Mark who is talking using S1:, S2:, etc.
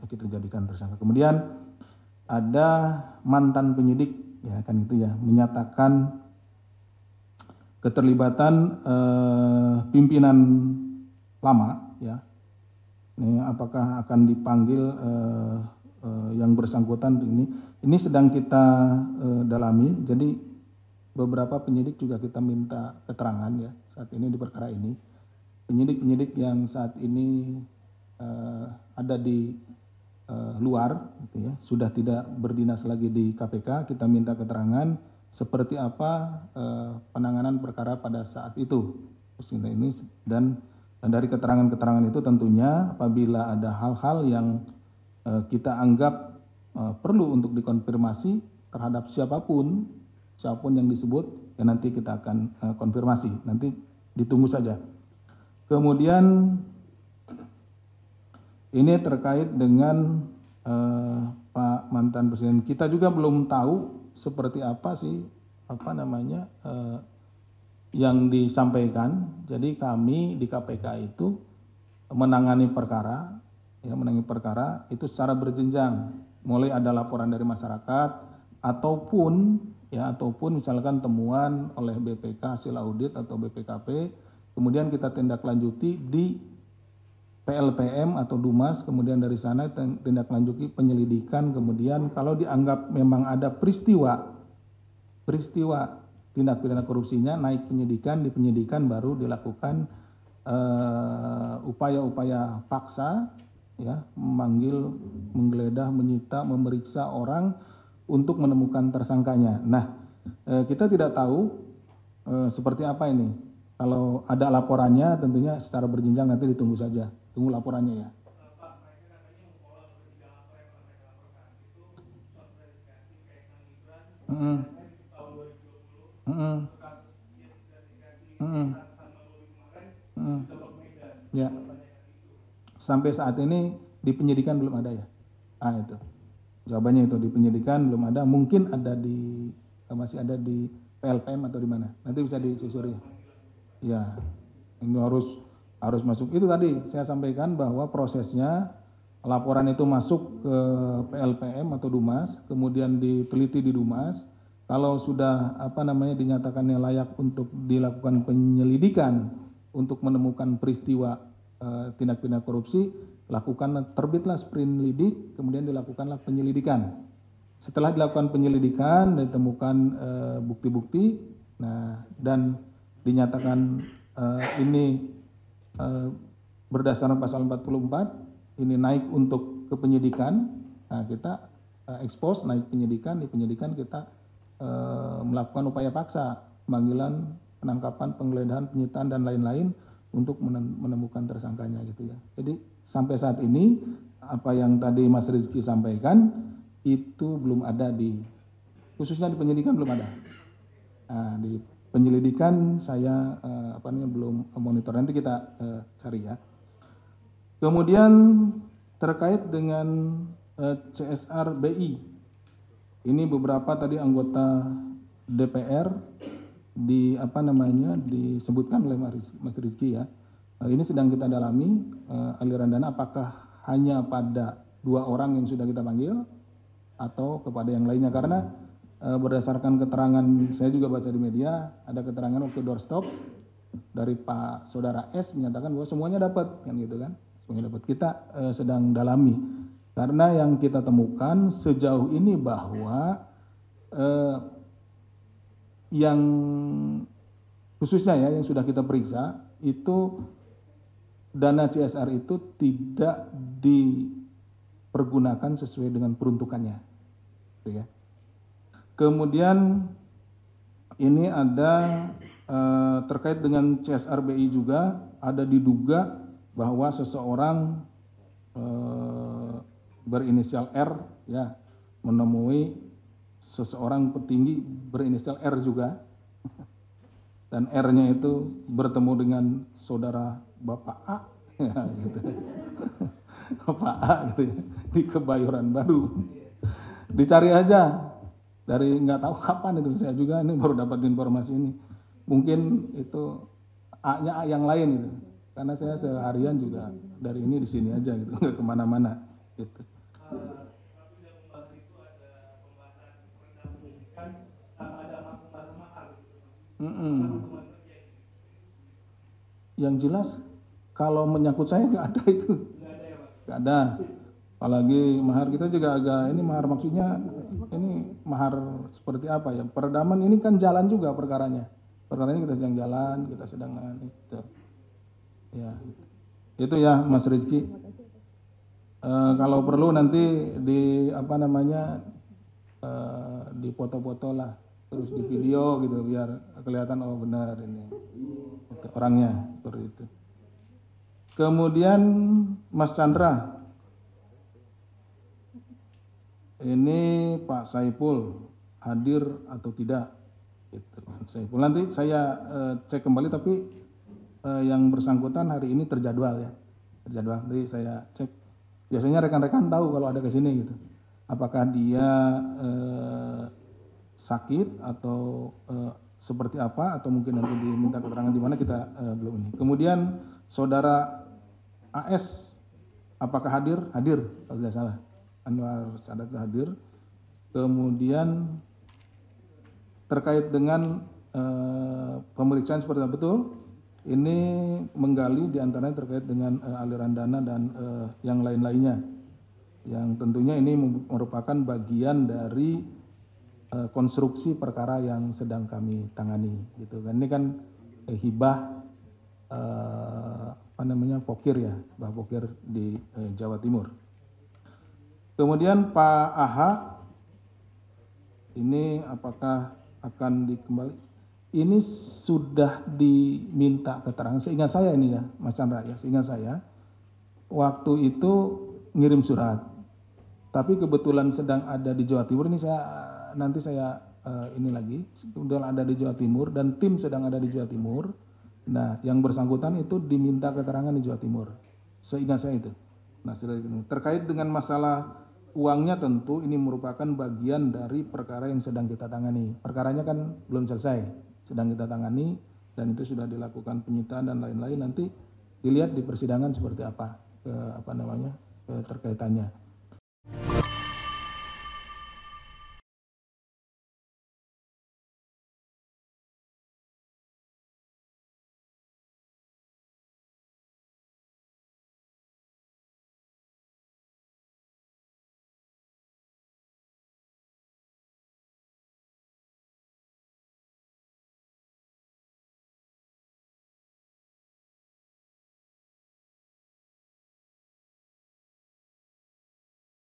S1: kita jadikan tersangka. Kemudian ada mantan penyidik, ya kan itu ya, menyatakan keterlibatan pimpinan lama, ya. Ini apakah akan dipanggil yang bersangkutan ini? Ini sedang kita dalami. Jadi beberapa penyidik juga kita minta keterangan ya saat ini di perkara ini. Penyidik-penyidik yang saat ini ada di luar, gitu ya, sudah tidak berdinas lagi di KPK, kita minta keterangan seperti apa penanganan perkara pada saat itu. Ini dan dari keterangan-keterangan itu tentunya apabila ada hal-hal yang kita anggap perlu untuk dikonfirmasi terhadap siapapun yang disebut, ya nanti kita akan konfirmasi. Nanti ditunggu saja. Kemudian ini terkait dengan Pak mantan presiden. Kita juga belum tahu seperti apa sih yang disampaikan. Jadi kami di KPK itu menangani perkara itu secara berjenjang. Mulai ada laporan dari masyarakat ataupun misalkan temuan oleh BPK hasil audit atau BPKP, kemudian kita tindak lanjuti di PLPM atau Dumas, kemudian dari sana tindak lanjuti penyelidikan, kemudian kalau dianggap memang ada peristiwa tindak pidana korupsinya, naik penyidikan, di penyidikan baru dilakukan upaya-upaya paksa, ya, memanggil, menggeledah, menyita, memeriksa orang untuk menemukan tersangkanya. Nah, kita tidak tahu seperti apa ini. Kalau ada laporannya tentunya secara berjenjang, nanti ditunggu saja. Tunggu laporannya ya. Ya. Sampai saat ini di penyidikan belum ada ya. Itu. Jawabannya itu di penyidikan belum ada, mungkin ada masih ada di PLPM atau di mana. Nanti bisa disusuri. Ya. Ini harus masuk. Itu tadi saya sampaikan bahwa prosesnya laporan itu masuk ke PLPM atau Dumas, kemudian diteliti di Dumas. Kalau sudah dinyatakannya layak untuk dilakukan penyelidikan untuk menemukan peristiwa tindak pidana korupsi, terbitlah sprindik, kemudian dilakukanlah penyelidikan. Setelah dilakukan penyelidikan, ditemukan bukti-bukti, nah dan dinyatakan ini berdasarkan pasal 44 ini naik untuk ke penyidikan. Nah, kita expose naik penyidikan, di penyidikan kita melakukan upaya paksa, pemanggilan, penangkapan, penggeledahan, penyitaan dan lain-lain untuk menemukan tersangkanya gitu ya. Jadi sampai saat ini apa yang tadi Mas Rizky sampaikan itu belum ada khususnya di penyidikan belum ada. Nah, di penyelidikan saya belum monitor, nanti kita cari ya. Kemudian terkait dengan CSR BI, ini beberapa tadi anggota DPR disebutkan oleh Mas Rizky ya. Ini sedang kita dalami aliran dana apakah hanya pada 2 orang yang sudah kita panggil atau kepada yang lainnya, karena berdasarkan keterangan saya juga baca di media, ada keterangan waktu doorstop dari Pak Saudara S menyatakan bahwa semuanya dapat, kan gitu kan, semuanya dapat. Kita sedang dalami karena yang kita temukan sejauh ini bahwa yang khususnya ya yang sudah kita periksa itu dana CSR itu tidak dipergunakan sesuai dengan peruntukannya, gitu ya. Kemudian ini ada terkait dengan CSR BI juga ada diduga bahwa seseorang berinisial R ya menemui seseorang petinggi berinisial R juga, dan R-nya itu bertemu dengan saudara Bapak A, ya, gitu. Bapak A gitu ya, di Kebayoran Baru. Dicari aja. Dari nggak tahu kapan itu, saya juga ini baru dapat informasi ini. Mungkin itu A-nya A yang lain itu. Karena saya seharian juga dari ini di sini aja gitu, nggak kemana-mana gitu. Yang jelas kalau menyangkut saya nggak ada itu, nggak ada. Apalagi mahar kita juga agak ini mahar maksudnya ini mahar seperti apa ya? Peredaman ini kan jalan juga perkaranya. Perkaranya kita sedang jalan, kita sedang itu. Ya, itu ya Mas Rizky. Kalau perlu nanti di apa namanya di foto-foto lah, terus di video gitu biar kelihatan oh benar ini orangnya seperti itu. Kemudian Mas Chandra, ini Pak Saiful hadir atau tidak? Itu Saiful. Nanti saya cek kembali tapi yang bersangkutan hari ini terjadwal ya, terjadwal. Jadi saya cek. Biasanya rekan-rekan tahu kalau ada ke sini gitu. Apakah dia sakit atau seperti apa atau mungkin nanti diminta keterangan di mana kita belum ini. Kemudian saudara AS apakah hadir? Hadir kalau tidak salah. Anwar Sadat hadir. Kemudian terkait dengan pemeriksaan seperti apa betul? Ini menggali diantaranya terkait dengan aliran dana dan yang lain-lainnya. Yang tentunya ini merupakan bagian dari konstruksi perkara yang sedang kami tangani. Gitu kan. Ini kan hibah apa namanya pokir ya, hibah pokir di Jawa Timur. Kemudian Pak AH, ini apakah akan dikembali? Ini sudah diminta keterangan, seingat saya ini ya Mas Chandra ya, seingat saya, waktu itu ngirim surat. Tapi kebetulan sedang ada di Jawa Timur, ini nanti saya ini lagi, sudah ada di Jawa Timur dan tim sedang ada di Jawa Timur. Nah yang bersangkutan itu diminta keterangan di Jawa Timur, seingat saya itu. Nah terkait dengan masalah uangnya tentu ini merupakan bagian dari perkara yang sedang kita tangani. Perkaranya kan belum selesai, sedang kita tangani dan itu sudah dilakukan penyitaan dan lain-lain. Nanti dilihat di persidangan seperti apa terkaitannya.